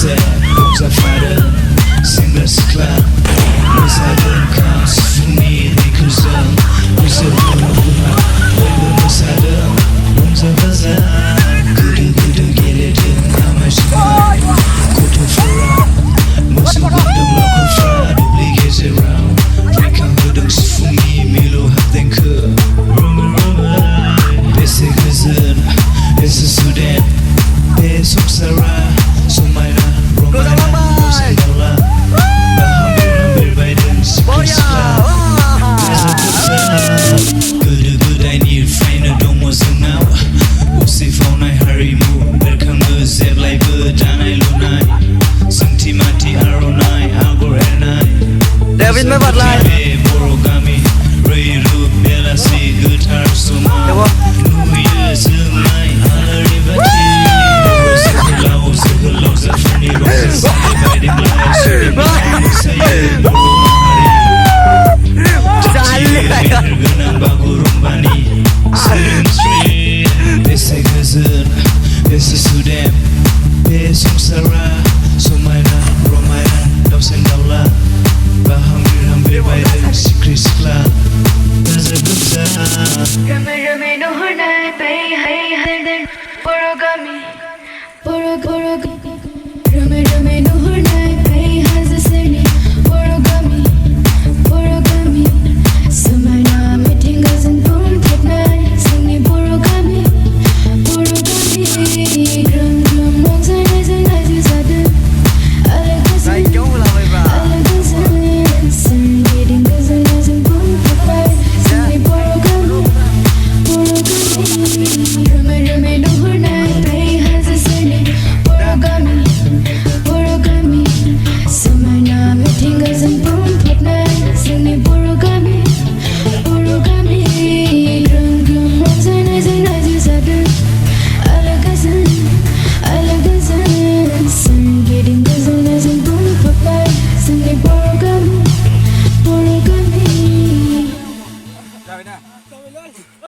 एसे रंजाफादों सेंग्रा सिख्ला मोसादों खाम सिफुंनि देंखोजों गोसोखौहा बयबो मोसादों रंजा बाजा गोदो गोदो गेलेदों आमाय जुमाय गथ'फोरा मोसाबोदों लावखारफ्रा दुब्लि गेजेराव रिंखांहोदों सिफुंनि मिलौहाब देंखो बेसे गोजोन बेसे सुदेम बे संसारा समायना रमायना रंजाला गाहाम बिरबायदों सिख्रि सिख्ला गोदो गोदायनिफ्रायनो दङ जोंनाव उसिफावनाय हारिमु बेरखाङो जेब्लायबो दानाय लुनाय सोंथि माथि आर'नाइ आगर एरनाय David में बदलाय बर' गामि रैरुब बेलासि गोथार समाव नुयो जोंनाय आलारि बाथि जोहोलाव जोहोलावजोफोरनि रंजानाय बायदेमलाय सोलिबाय मोसायो बर' माहारि गोनां बागुरुम्बानि सोदोमस्रि बेसे गोजोन बेसे सुदेम बे संसारा